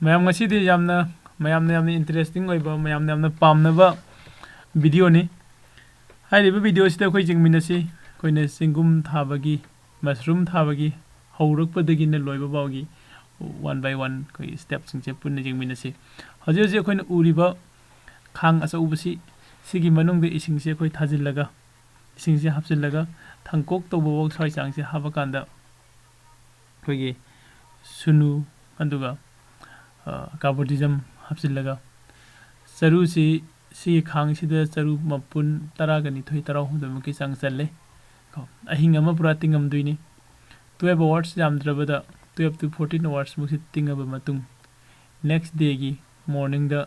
ꯃꯌꯥꯝ ꯉꯁꯤꯗꯤ ꯌꯥꯝꯅ ꯏꯟꯇꯔꯦꯁꯇꯤꯡ ꯑꯣꯏꯕ ꯃꯌꯥꯝꯅ ꯌꯥꯝꯅ ꯄꯥꯝꯅꯕ ꯚꯤꯗꯤꯑꯣꯅꯤ ꯍꯥꯏꯔꯤꯕ ꯚꯤꯗꯤꯑꯣꯁꯤꯗ ꯑꯩꯈꯣꯏ ꯌꯦꯡꯃꯤꯟꯅꯁꯤ ꯑꯩꯈꯣꯏꯅ ꯆꯦꯡꯒꯨꯝ ꯊꯥꯕꯒꯤ ꯃꯁꯔꯨꯝ ꯊꯥꯕꯒꯤ ꯍꯧꯔꯛꯄꯗꯒꯤꯅ ꯂꯣꯏꯕ ꯐꯥꯎꯒꯤ वन बाय वन ꯑꯩꯈꯣꯏ ꯁ꯭ꯇꯦꯞꯁꯤꯡꯁꯦ ꯄꯨꯟꯅ ꯌꯦꯡꯃꯤꯟꯅꯁꯤ ꯍꯧꯖꯤꯛ ꯍꯧꯖꯤꯛ ꯑꯩꯈꯣꯏꯅ ꯎꯔꯤꯕ ꯈꯥꯡ ꯑꯆꯧꯕꯁꯤ ꯁꯤꯒꯤ ꯃꯅꯨꯡꯗ ꯏꯁꯤꯡꯁꯦ ꯑꯩꯈꯣꯏ ꯊꯥꯖꯤꯜꯂꯒ इसिंसे हापचिल्लगा थंकोक तौबो स्वाई चांगसे हाबकांदा अखोगी सुनु अदुगा कार्बोडिजम हापचिल्लगा चरुसी सी खांगसिदा चरु मपुन तरागनि थोई तराव हुदमकी चांग चल्ले अहिंग अमा पुरा तिंगम दुइनि 12 आवर्स जामद्रबदा 12 to 14 आवर्स मुसी तिंगब मतुंग नेक्स्ट डे की मॉर्निंग दा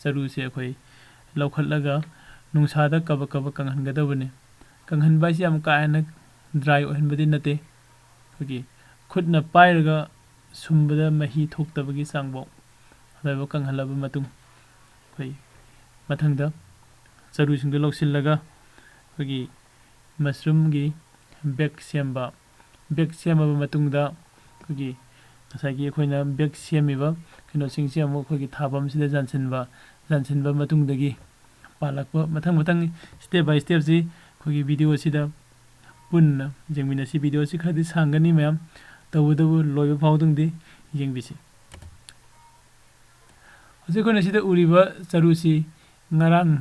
चरुसे अखोई लौखटलगा नुंसादा कब कब कंगहनगदबने कंगहनबा से हम कायन ड्राई ओहनबदि नते होगी खुदना पाइरगा सुंबदा मही थोक्तबगी सांगबो अदबो कंगहलब मतुंग होई मथंगदा चरुसिंग लौसिलगा होगी मशरूम की बेक सेमबा मतुंगदा होगी ngसागी अखोइना बेक सेमिबा किनोसिंग से अमो खोगी थाबम सिदा जानसिनबा मतुंगदगी पालकबा मथंग मथंग स्टेप बाय स्टेप जी खोगी वीडियो सिदा पुन्ना जेंगमिना सी वीडियो सी खदि सांगनी मैम तबुदबु लोयबा फाउदुंगदि जेंगबिसी हजे कोना सिदा उरिबा चरुसी ngarang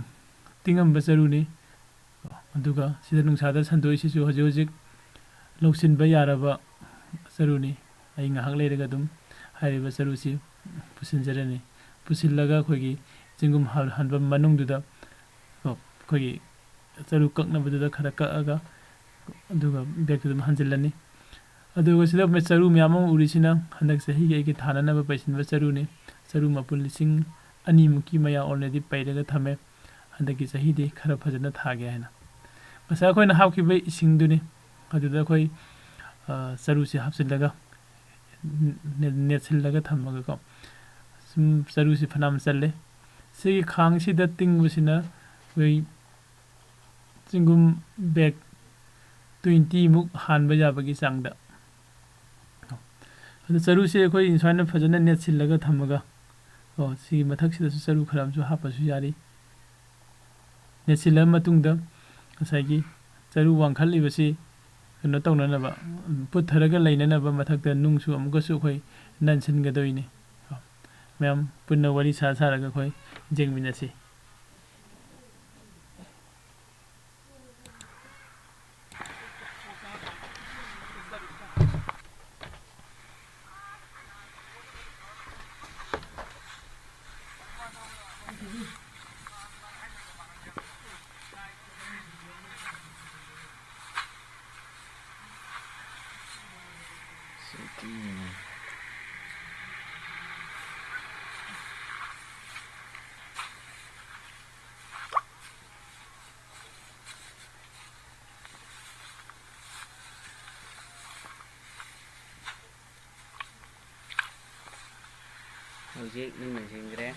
tingamba charuni aduga sida nungsaदा sandoi sisu हजे हजे लौसिनबा यारबा charuni ai ngahak leiraga dum हारिबा चरुसी पुसिनजरनी पुसिलगा खोगी चिंगुम हनबा मनुंगदुदा खोगी चरु कक्नबदुदा खरा कअगा अदुगा बेकदुम हंजिलनी अदुगा सिदा मे चरु म्याम उरिसिना हनक सही के थाननबा पैसिनबा चरुनी चरु मपुन लिसिंग अनि मुकी मया ऑलरेडी पैरगा थमे हनकी सही दे खरा फजना थागे हैना मसा खोइना हावखिबा इसिंगदुनी अदुदा खोइ चरु से हापसिलगा नेटसिलगा थमगा को चरु से फनाम चले सिगी खांग सिदा तिंगबसिना वे चिंगुम बेग 20 मुक हानबा याबगी चांगदा अदु चरु से खोइ इनसाइन फजना नेटसिलगा थमगा सी मथक सिदा चरु खरामसु हापसु यारी नेटसिला मतुंगदा ngसागी चरु वांखलिबसी कनो तौननबा पुथरगा लैननबा मथकदा नुंगसु अमुगसु खोइ ननसिनगदोइने मैम पुन्ना वरी सारगा खोइ जेंगमिनासी Hojik ni mesin kere.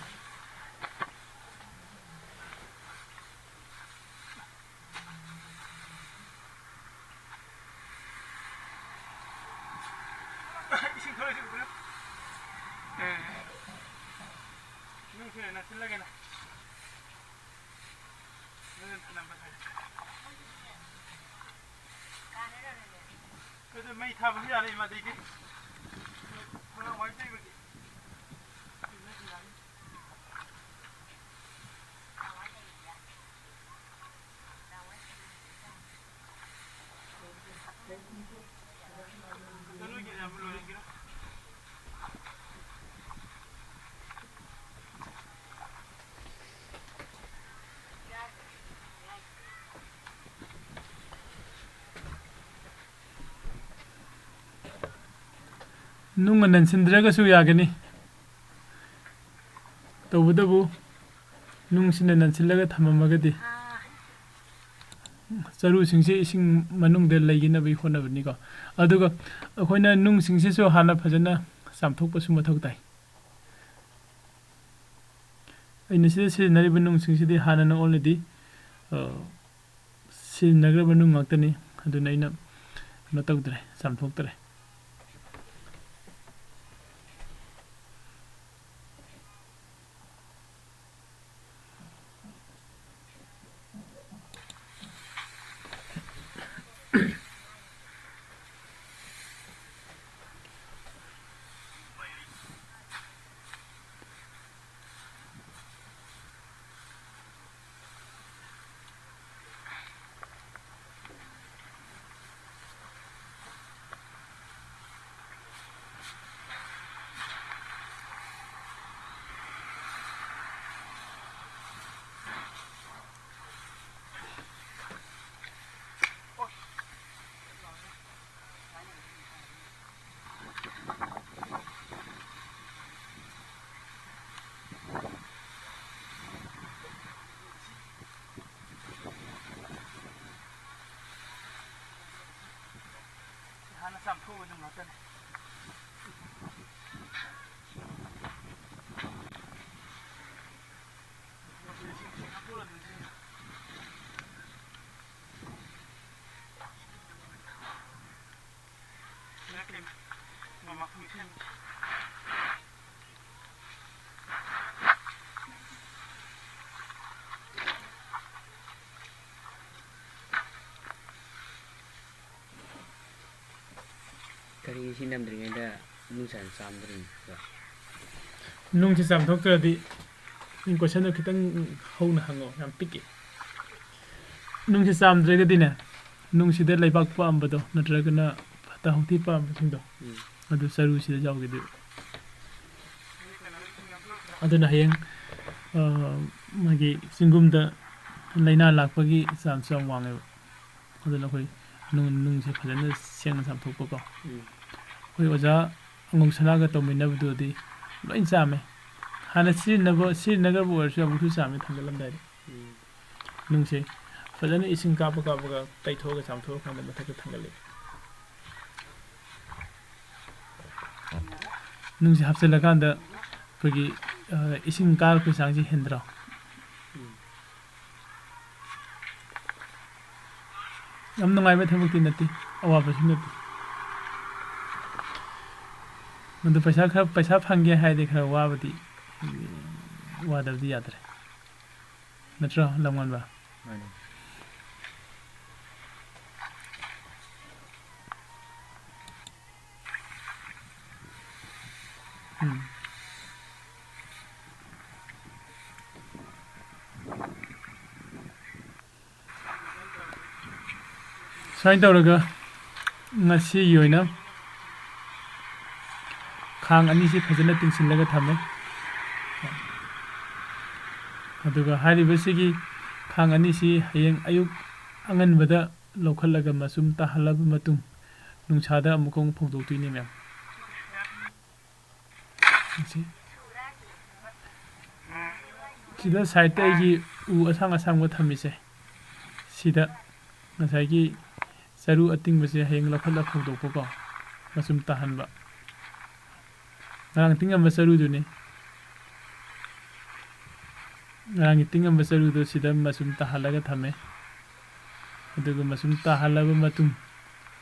मैं था भी आ रही मैं देखी थोड़ा वाइट ही बची नुंग ननसिंद्रगसु यागनी तौबदबु नुंगसिना ननसिलगा थममगदि चरु सिंसे इसिंग मनुंगदे लैगिनबि होनबनिको अदुगा अखोइना नुंग सिंसेसु हाना फजना सामथोकपसु मथौ ताइ अइनसिदे सिनरिबा नुंग सिंसेदि हाना ऑलरेडी सिनग्रबा नुंग ngakतनि अदुना इना न तौद्रे सामथोक्तरे ꯆꯥꯝꯊꯣꯛꯑꯒ ꯑꯗꯨꯝ ꯉꯥꯛꯇꯅꯤ ꯀꯔꯤ ꯁꯤꯖꯤꯟꯅꯗ꯭ꯔꯤꯉꯩꯗ ꯅꯨꯡꯁꯥ ꯆꯥꯝꯗ꯭ꯔꯤꯅꯣ ꯅꯨꯡꯁꯤ ꯆꯥꯝꯊꯣꯛꯇ꯭ꯔꯗꯤ ꯀꯣꯏꯁꯟꯗꯣ ꯈꯤꯇꯪ ꯍꯧꯅ ꯍꯪꯉꯣ ꯌꯥꯝ ꯄꯤꯛꯏ ꯅꯨꯡꯁꯤ ꯆꯥꯝꯗ꯭ꯔꯒꯗꯤꯅꯦ ꯅꯨꯡꯁꯤꯗ ꯂꯩꯕꯥꯛ ꯄꯥꯝꯕꯗꯣ ꯅꯠꯇ꯭ꯔꯒꯅ ꯐꯠꯇ ꯍꯥꯎꯊꯤ ꯄꯥꯝꯕꯁꯤꯡꯗꯣ ꯑꯗꯨ ꯆꯔꯨꯁꯤꯗ ꯌꯥꯎꯈꯤꯗꯣꯏꯕ ꯑꯗꯨꯅ ꯍꯌꯦꯡ ꯃꯥꯒꯤ ꯆꯤꯡꯒꯨꯝꯗ ꯂꯥꯏꯅꯥ ꯂꯥꯛꯄꯒꯤ ꯆꯥꯟꯁ ꯌꯥꯝ ꯋꯥꯡꯉꯦꯕ ꯑꯗꯨꯅ ꯑꯩꯈꯣꯏ ꯅꯨꯡꯁꯦ ꯐꯖꯅ ꯁꯦꯡꯅ ꯆꯥꯝꯊꯣꯛꯄꯀꯣ ꯑꯩꯈꯣꯏ ꯑꯣꯖꯥ ꯑꯉꯧ ꯁꯅꯥꯒ ꯇꯧꯃꯤꯟꯅꯕꯗꯨꯗꯤ ꯂꯣꯏ ꯆꯥꯝꯃꯦ ꯍꯥꯟꯅ ꯁꯤꯖꯤꯟꯅꯈ꯭ꯔꯕ ꯑꯣꯏꯔꯁꯨ ꯑꯃꯨꯛꯁꯨ ꯆꯥꯝꯃꯦ ꯊꯥꯡꯒꯠꯂꯝꯗꯥꯏꯗ ꯅꯨꯡꯁꯦ ꯐꯖꯅ ꯏꯁꯤꯡ ꯀꯥꯞꯄꯒ ꯇꯩꯊꯣꯛꯑꯒ ꯆꯥꯝꯊꯣꯛꯑꯀꯥꯟꯗ ꯃꯊꯛꯇ ꯊꯥꯡꯒꯠꯂꯤ ꯅꯨꯡꯁꯦ ꯍꯥꯞꯆꯤꯜꯂꯀꯥꯟꯗ ꯑꯩꯈꯣꯏꯒꯤ ꯏꯁꯤꯡ ꯀꯥꯔꯛꯄꯒꯤ ꯆꯥꯡꯁꯤ ꯍꯦꯟꯗ꯭ꯔꯣ ꯌꯥꯝ ꯅꯨꯡꯉꯥꯏꯕ ꯊꯕꯛꯇꯤ ꯅꯠꯇꯦ ꯑꯋꯥꯕꯁꯨ ꯅꯠꯇꯦ ꯃꯗꯨ ꯄꯩꯁꯥ ꯐꯪꯒꯦ ꯍꯥꯏꯔꯗꯤ ꯈꯔ ꯋꯥꯗꯕꯗꯤ ꯌꯥꯗ꯭ꯔꯦ ꯅꯠꯇ꯭ꯔꯣ ꯂꯝꯉꯥꯟꯕ ꯁꯨꯃꯥꯏꯅ ꯇꯧꯔꯒ ꯉꯁꯤꯒꯤ ꯑꯣꯏꯅ ꯈꯥꯡ ꯑꯅꯤꯁꯤ ꯐꯖꯅ ꯇꯤꯡꯁꯤꯜꯂꯒ ꯊꯝꯃꯦ ꯑꯗꯨꯒ ꯍꯥꯏꯔꯤꯕꯁꯤꯒꯤ ꯈꯥꯡ ꯑꯅꯤꯁꯤ ꯍꯌꯦꯡ ꯑꯌꯨꯛ ꯑꯉꯟꯕꯗ ꯂꯧꯈꯠꯂꯒ ꯃꯆꯨꯝ ꯇꯥꯍꯜꯂꯕ ꯃꯇꯨꯡ ꯅꯨꯡꯁꯥꯗ ꯑꯃꯨꯛ ꯐꯧꯗꯣꯛꯇꯣꯏꯅꯤ ꯃꯌꯥꯝ ꯁꯤꯗ ꯁꯥꯏꯠꯇ ꯑꯩꯒꯤ ꯎ ꯑꯁꯥꯡ ꯑꯁꯥꯡꯕ ꯊꯝꯃꯤꯁꯦ ꯁꯤꯗ ꯉꯁꯥꯏꯒꯤ ꯆꯔꯨ ꯑꯇꯤꯡꯕꯁꯦ ꯍꯌꯦꯡ ꯂꯧꯈꯠꯂ ꯐꯧꯗꯣꯛꯄꯀꯣ ꯃꯆꯨꯝ ꯇꯥꯍꯟꯕ ꯉꯔꯥꯡ ꯇꯤꯡꯉꯝꯕ ꯆꯔꯨꯗꯨꯅꯤ ꯉꯔꯥꯡꯒꯤ ꯇꯤꯡꯉꯝꯕ ꯆꯔꯨꯗꯣ ꯁꯤꯗ ꯃꯆꯨꯝ ꯇꯥꯍꯜꯂꯒ ꯊꯝꯃꯦ ꯑꯗꯨꯒ ꯃꯆꯨꯝ ꯇꯥꯍꯜꯂꯕ ꯃꯇꯨꯡ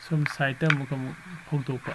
ꯁꯣꯝ ꯁꯥꯏꯠꯇ ꯑꯃꯨꯛ ꯐꯧꯗꯣꯛꯄ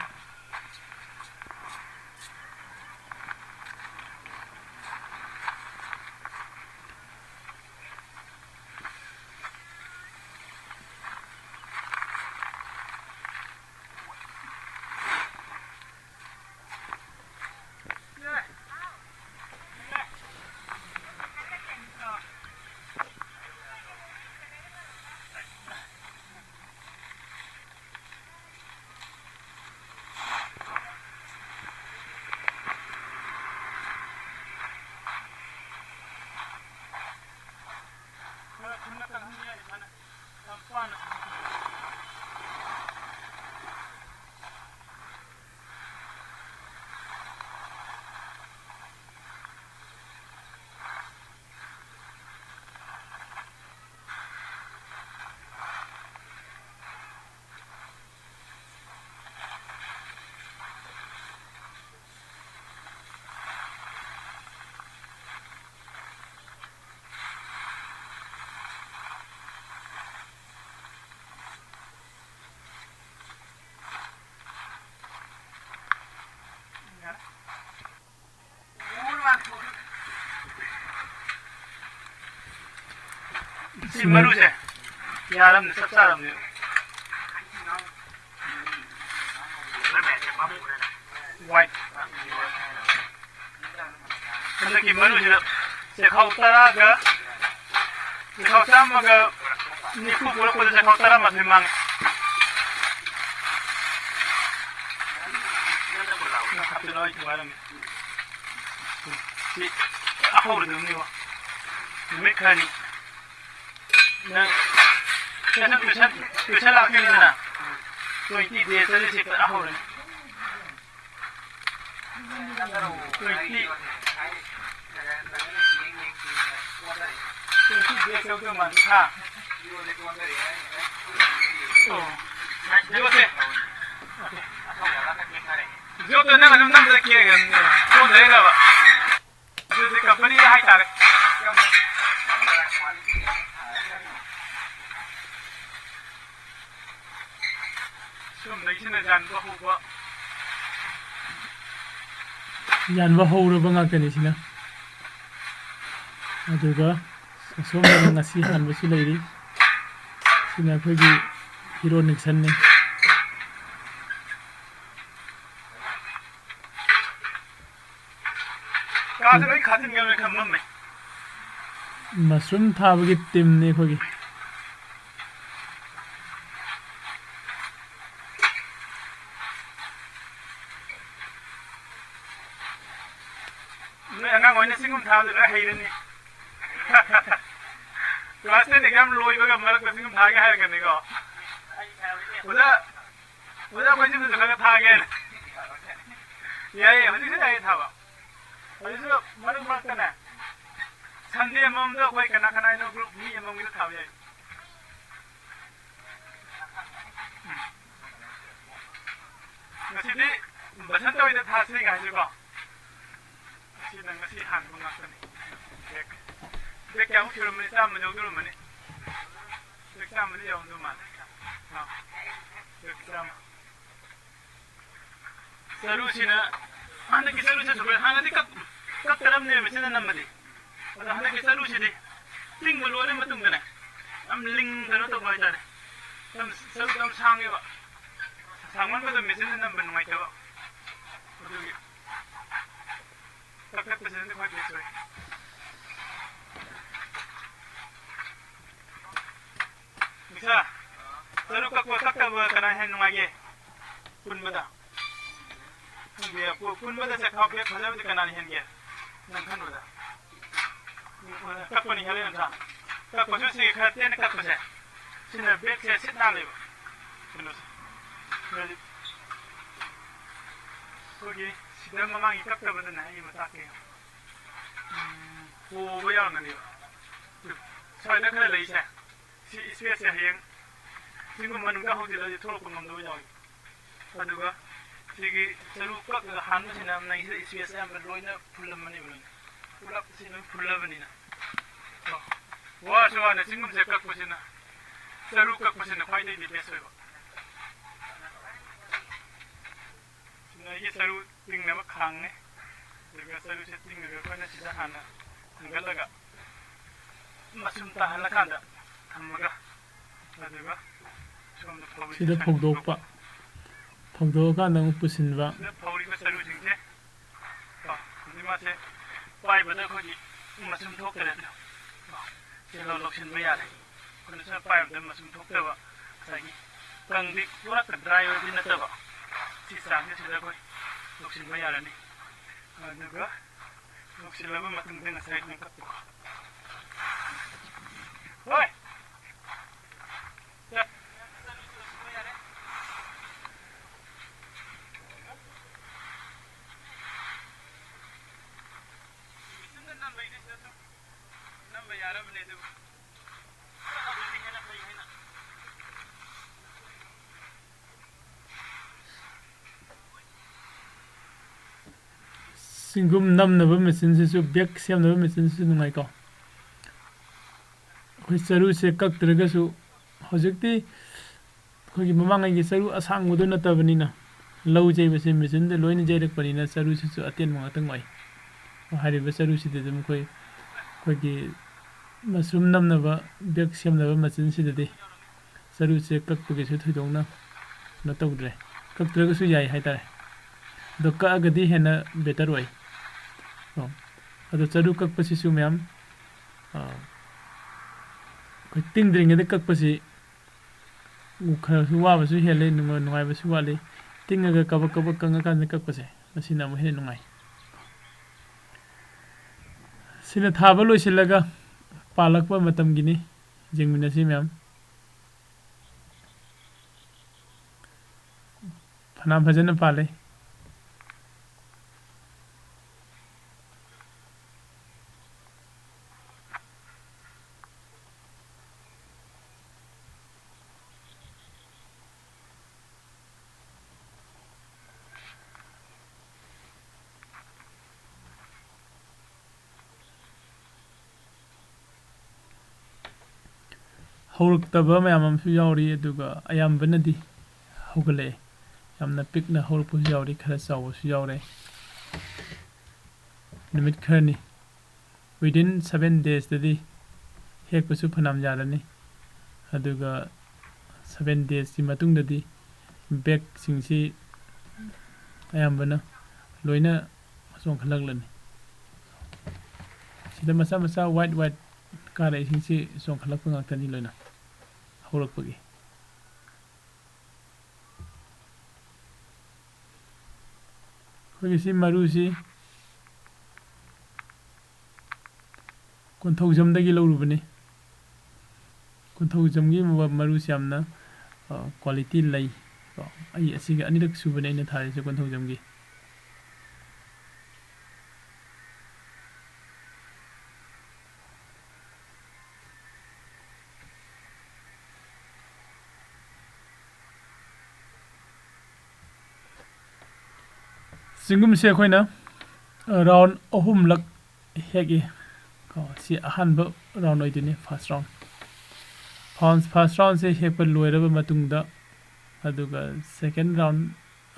ꯁꯤ ꯃꯔꯨꯁꯦ ꯌꯥꯔꯝꯅꯤ ꯆꯞ ꯆꯥꯔꯝꯅꯤ ꯋꯥꯏꯠ ꯍꯟꯗꯛꯀꯤ ꯃꯔꯨꯁꯤꯗ ꯆꯦꯈꯥꯎ 10ꯒ ꯆꯦꯈꯥꯎ 100ꯒ 90 ꯄꯨꯔꯛꯄꯗ ꯆꯦꯈꯥꯎ 12 ꯃꯥꯡꯉꯦ ꯁꯤ ꯑꯍꯧꯔꯗꯕꯅꯤꯕ ꯅꯨꯃꯤꯠ ꯈꯔꯅꯤ ꯅꯪ ꯇꯨꯏꯁꯟ ꯂꯥꯛꯈꯤꯕꯗꯅ 20 days ꯁꯤ ꯑꯍꯧꯔꯅꯤ 20 days ꯌꯧꯗꯧ ꯃꯥꯜꯂꯤ ꯍꯥ ꯌꯣꯁꯦ ꯖꯣꯕꯇ ꯅꯪ ꯑꯗꯨꯝ ꯅꯝꯕꯗ ꯀꯦꯔꯒ ꯆꯣꯟꯊꯔꯦꯕ ꯑꯗꯨꯗꯤ ꯀꯝꯄꯅꯤ ꯍꯥꯏꯇꯥꯔꯦ ꯁꯣꯝꯗꯒꯤꯁꯤꯅ ꯌꯥꯟꯕ ꯍꯧꯔꯕ ꯉꯥꯛꯇꯅꯤ ꯁꯤꯅ ꯑꯗꯨꯒ ꯑꯁꯣꯝꯗꯅ ꯉꯁꯤ ꯍꯥꯟꯕꯁꯨ ꯂꯩꯔꯤ ꯁꯤꯅ ꯑꯩꯈꯣꯏꯒꯤ ꯍꯤꯔꯣ ꯅꯤꯛꯁꯟꯅꯤ ꯀꯥꯁꯦ ꯂꯣꯏ ꯈꯥꯖꯤꯟꯒꯅ ꯈꯪꯃꯝꯃꯦ ꯃꯁꯔꯨꯝ ꯊꯥꯕꯒꯤ ꯇꯤꯝꯅꯤ ꯑꯩꯈꯣꯏꯒꯤ ꯅꯣꯏ ꯑꯉꯥꯡ ꯑꯣꯏꯅ ꯁꯤꯒꯨꯝ ꯊꯥꯕꯗ ꯂꯣꯏ ꯍꯩꯔꯅꯤ ꯀ꯭ꯂꯥꯁ 10 ꯑꯦꯛꯖꯥꯝ ꯂꯣꯏꯕꯒ ꯃꯔꯛꯇ ꯁꯤꯒꯨꯝ ꯊꯥꯒꯦ ꯍꯥꯏꯔꯒꯅꯤꯀꯣ ꯑꯣꯖꯥ ꯑꯩꯈꯣꯏ ꯁꯤꯒꯨꯝꯁꯨ ꯈꯔ ꯊꯥꯒꯦꯅ ꯌꯥꯏꯌꯦ ꯍꯧꯖꯤꯛꯁꯨ ꯌꯥꯏꯌꯦ ꯊꯥꯕ ꯍꯧꯖꯤꯛꯁꯨ ꯃꯔꯛ ꯃꯔꯛꯇꯅꯦ ꯁꯟꯗꯦ ꯑꯃꯃꯝꯗ ꯑꯩꯈꯣꯏ ꯀꯅꯥ ꯀꯅꯥꯅꯣ ꯒ꯭ꯔꯨꯞ ꯃꯤ ꯑꯃꯃꯝꯒꯤꯗ ꯊꯥꯕ ꯌꯥꯏ ngasi di basan tahu itu hasil nggak sih kok? Ngasi hantu ngasi nih. Dek yang udah menikah menjauh dulu mana? Dek sama dia untuk mana? Dek sama. Seru sih na. Anda kisah seru sih sebenarnya. Anda di kak dalam nih mesin nama di. Anda kisah seru sih di. Link meluarin betul kan? Am link terus tuh baca deh. Am seru am sange pak. Sangan pada mesin nama benua itu pak. Betul. Kakak mesin itu pakai sesuai. Bisa. Seru kakak kena hand lagi. Pun beda. Dia pun beda saya kau biar kerja itu kena hand dia. Nangkan beda. Kakak ni hari nanti. Kakak tu sih kerja ni kakak saya. Sini beg saya sit nali. Terus. Jadi. Okey. Sini memang ikat beda naik mata ke. Oh, bayar nanti. Saya dah kena lagi saya. Si space yang singgung menunggu hau tidak ditolak pun mampu jauh. Aduga, sigi seru kak han sih nam nai space yang berloina pulang mana belum. Pulang sih nam pulang mana na. Wah, soalnya singgung sekak pusina. Seru kak pusina kau ini biasa juga. Sini seru ting nama kang ne. Juga seru setting juga kau nasi sahana. Enggak laga. Masuk tahan lah kan dah. Amaga. Aduga. Sida phogdokpa phogdokanda amuk pusinba phogriba sarusingse nimase paibada khoji masum thoktere selo loksinba yare kono sa paibada masum thoktaba sagi kangdi pura ka dry odi nataba si sange sida koi loksinba yare ni aduga loksilaba matungde na side ni kapko hoy Singum namnaba machine se bag semnaba machine se nungai ko khoi charu se kaktraga su hojikti khoi mamangai gi charu asangbudu natabani na lau jai base machine de loina jairak panina charu se aten ma tang mai hariba charu se de dum khoi gi mushroom namnaba bag semnaba machine se de charu se kakpagi su thoidongna na tawdre kaktraga su yai haitare doka agadi hena better way ado charu kakpasi su myam ko tingdring de kakpasi khara su wa ba su hele nungai ba su wale tingaga kabak kanga kan kakpase masina mo he nungai sina thaba loisilaga palakpa matam gini jingmina si myam phana bhajana pale ꯍꯧꯔꯛꯇꯕ ꯃꯌꯥꯝ ꯑꯃꯁꯨ ꯌꯥꯎꯔꯤ ꯑꯗꯨꯒ ꯑꯌꯥꯝꯕꯅꯗꯤ ꯍꯧꯒꯠꯂꯛꯑꯦ ꯌꯥꯝꯅ ꯄꯤꯛꯅ ꯍꯧꯔꯛꯄꯁꯨ ꯌꯥꯎꯔꯤ ꯈꯔ ꯆꯥꯎꯕꯁꯨ ꯌꯥꯎꯔꯦ ꯅꯨꯃꯤꯠ ꯈꯔꯅꯤ ꯋꯤꯗꯤꯟ 7 daysꯇꯗꯤ ꯍꯦꯛꯄꯁꯨ ꯐꯅꯌꯥꯝ ꯌꯥꯔꯅꯤ ꯑꯗꯨꯒ 7 daysꯀꯤ ꯃꯇꯨꯡꯗꯗꯤ ꯕꯦꯛꯁꯤꯡꯁꯤ ꯑꯌꯥꯝꯕꯅ ꯂꯣꯏꯅ ꯆꯣꯡꯈꯠꯂꯛꯂꯅꯤ ꯁꯤꯗ ꯃꯆꯥ ꯃꯆꯥ ꯋꯥꯏꯠ ꯀꯥꯔꯛꯏꯁꯤꯡꯁꯤ ꯆꯣꯡꯈꯠꯂꯛꯄ ꯉꯥꯛꯇꯅꯤ ꯂꯣꯏꯅ ꯍꯧꯔꯛꯄꯒꯤ ꯑꯩꯈꯣꯏꯒꯤ ꯁꯤ ꯃꯔꯨꯁꯤ ꯀꯣꯟꯊꯧꯖꯝꯗꯒꯤ ꯂꯧꯔꯨꯕꯅꯤ ꯀꯣꯟꯊꯧꯖꯝꯒꯤ ꯃꯔꯨꯁꯤ ꯌꯥꯝꯅ ꯀ꯭ꯋꯥꯂꯤꯇꯤ ꯂꯩ ꯑꯩ ꯑꯁꯤꯒ ꯑꯅꯤꯔꯛ ꯁꯨꯕꯅꯤ ꯑꯩꯅ ꯊꯥꯔꯤꯁꯦ ꯀꯣꯟꯊꯧꯖꯝꯒꯤ ꯆꯤꯡꯒꯨꯝꯁꯦ ꯑꯩꯈꯣꯏꯅ ꯔꯥꯎꯟ 3ꯂꯛ ꯍꯦꯛꯏ ꯁꯤ ꯑꯍꯥꯟꯕ ꯔꯥꯎꯟ ꯑꯣꯏꯗꯣꯏꯅꯤ ꯐꯥꯔꯁ ꯔꯥꯎꯟꯁꯦ ꯍꯦꯛꯄ ꯂꯣꯏꯔꯕ ꯃꯇꯨꯡꯗ ꯑꯗꯨꯒ ꯁꯦꯀꯦꯟ ꯔꯥꯎꯟ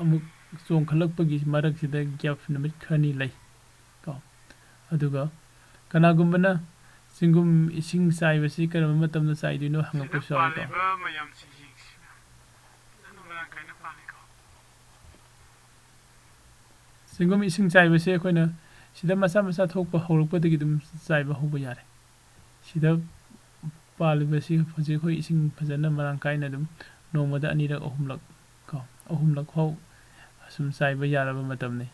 ꯑꯃꯨꯛ ꯆꯣꯡꯈꯠꯂꯛꯄꯒꯤ ꯃꯔꯛꯁꯤꯗ ꯒꯦꯞ ꯅꯨꯃꯤꯠ ꯈꯔꯅꯤ ꯂꯩ ꯑꯗꯨꯒ ꯀꯅꯥꯒꯨꯝꯕꯅ ꯆꯤꯡꯒꯨꯝ ꯏꯁꯤꯡ ꯆꯥꯏꯕꯁꯤ ꯀꯔꯝꯕ ꯃꯇꯝꯗ ꯆꯥꯏꯗꯣꯏꯅꯣ ꯍꯪꯉꯛꯄꯁꯨ ꯌꯥꯎꯏ ꯆꯤꯡꯒꯨꯝ ꯏꯁꯤꯡ ꯆꯥꯏꯕꯁꯦ ꯑꯩꯈꯣꯏꯅ ꯁꯤꯗ ꯃꯆꯥ ꯃꯆꯥ ꯊꯣꯛꯄ ꯍꯧꯔꯛꯄꯗꯒꯤ ꯑꯗꯨꯝ ꯆꯥꯏꯕ ꯍꯧꯕ ꯌꯥꯔꯦ ꯁꯤꯗ ꯄꯥꯜꯂꯤꯕꯁꯤ ꯍꯧꯖꯤꯛ ꯑꯩꯈꯣꯏ ꯏꯁꯤꯡ ꯐꯖꯅ ꯃꯔꯥꯡ ꯀꯥꯏꯅ ꯑꯗꯨꯝ ꯅꯣꯡꯃꯗ 2ꯔꯛ 3ꯂꯛ ꯐꯥꯎ ꯑꯁꯨꯝ ꯆꯥꯏꯕ ꯌꯥꯔꯕ ꯃꯇꯝꯅꯤ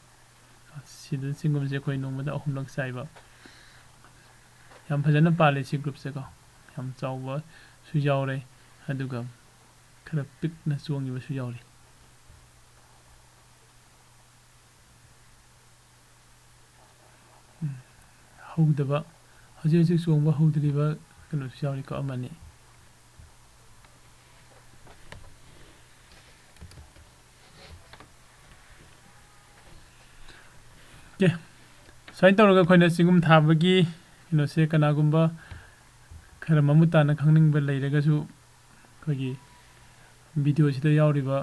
ꯁꯤꯗ ꯆꯤꯡꯒꯨꯝꯁꯦ ꯑꯩꯈꯣꯏ ꯅꯣꯡꯃꯗ 3ꯂꯛ ꯆꯥꯏꯕ ꯌꯥꯝ ꯐꯖꯅ ꯄꯥꯜꯂꯤ ꯁꯤ ꯒ꯭ꯔꯨꯞꯁꯦ ꯌꯥꯝ ꯆꯥꯎꯕꯁꯨ ꯌꯥꯎꯔꯦ ꯑꯗꯨꯒ ꯈꯔ ꯄꯤꯛꯅ ꯆꯣꯡꯉꯤꯕꯁꯨ ꯌꯥꯎꯔꯤ ꯍꯧꯗꯕ ꯍꯧꯖꯤꯛ ꯆꯣꯡꯕ ꯍꯧꯗ꯭ꯔꯤꯕ ꯀꯩꯅꯣꯁꯨ ꯌꯥꯎꯔꯤꯀꯣ ꯑꯃꯅꯤ ꯁꯨꯃꯥꯏꯅ ꯇꯧꯔꯒ ꯑꯩꯈꯣꯏꯅ ꯆꯤꯡꯒꯨꯝ ꯊꯥꯕꯒꯤ ꯀꯩꯅꯣꯁꯦ ꯀꯅꯥꯒꯨꯝꯕ ꯈꯔ ꯃꯃꯨꯠ ꯇꯥꯅ ꯈꯪꯅꯤꯡꯕ ꯂꯩꯔꯒꯁꯨ ꯑꯩꯈꯣꯏꯒꯤ ꯚꯤꯗꯤꯑꯣꯁꯤꯗ ꯌꯥꯎꯔꯤꯕ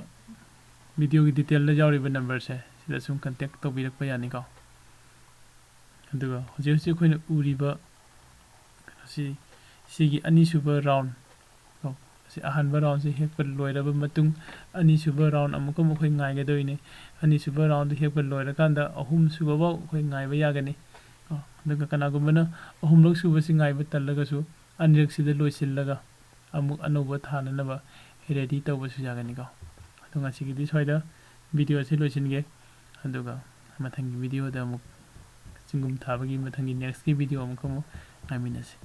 ꯚꯤꯗꯤꯑꯣꯒꯤ ꯗꯤꯇꯦꯜꯗ ꯌꯥꯎꯔꯤꯕ ꯅꯝꯕꯔꯁꯦ ꯁꯤꯗ ꯁꯨꯝ ꯀꯟꯇꯦꯛ ꯇꯧꯕꯤꯔꯛꯄ ꯌꯥꯅꯤꯀꯣ ꯑꯗꯨꯒ ꯍꯧꯖꯤꯛ ꯑꯩꯈꯣꯏꯅ ꯎꯔꯤꯕ ꯁꯤꯒꯤ ꯑꯅꯤꯁꯨꯕ ꯔꯥꯎꯟ ꯑꯁꯤ ꯑꯍꯥꯟꯕ ꯔꯥꯎꯟꯁꯦ ꯍꯦꯛꯄ ꯂꯣꯏꯔꯕ ꯃꯇꯨꯡ ꯑꯅꯤꯁꯨꯕ ꯔꯥꯎꯟ ꯑꯃꯨꯛꯀ ꯑꯩꯈꯣꯏ ꯉꯥꯏꯒꯗꯣꯏꯅꯤ ꯑꯅꯤꯁꯨꯕ ꯔꯥꯎꯟꯗꯨ ꯍꯦꯛꯄ ꯂꯣꯏꯔꯀꯥꯟꯗ 3ꯁꯨꯕꯐꯥꯎ ꯑꯩꯈꯣই ꯉꯥꯏꯕ ꯌꯥꯒꯅꯤ ꯑꯗꯨꯒ ꯀꯅꯥꯒꯨꯝꯕꯅ 3ꯂꯛ ꯁꯨꯕꯁꯤ ꯉꯥꯏꯕ ꯇꯜꯂꯒꯁꯨ 2ꯔꯛꯁꯤꯗ ꯂꯣꯏꯁꯤꯜꯂꯒ ꯑꯃꯨꯛ ꯑꯅꯧꯕ ꯊꯥꯅꯅꯕ ꯔꯦꯗꯤ ꯇꯧꯕꯁꯨ ꯌꯥꯒꯅꯤꯀꯣ ꯑꯗꯣ ꯉꯁꯤꯒꯤꯗꯤ ꯁ꯭ꯋꯥꯏꯗ ꯚꯤꯗꯤꯑꯣ ꯑꯁꯤ ꯂꯣꯏꯁꯤꯟꯒꯦ ꯑꯗꯨꯒ ꯃꯊꯪꯒꯤ ꯚꯤꯗꯤꯑꯣꯗ ꯑꯃꯨꯛ ꯆꯤꯡꯒꯨꯝ ꯊꯥꯕꯒꯤ ꯃꯊꯪꯒꯤ ꯅꯦꯛꯁꯀꯤ ꯚꯤꯗꯤꯑꯣ ꯑꯃꯨꯛ ꯉꯥꯏꯃꯤꯟꯅꯁꯤ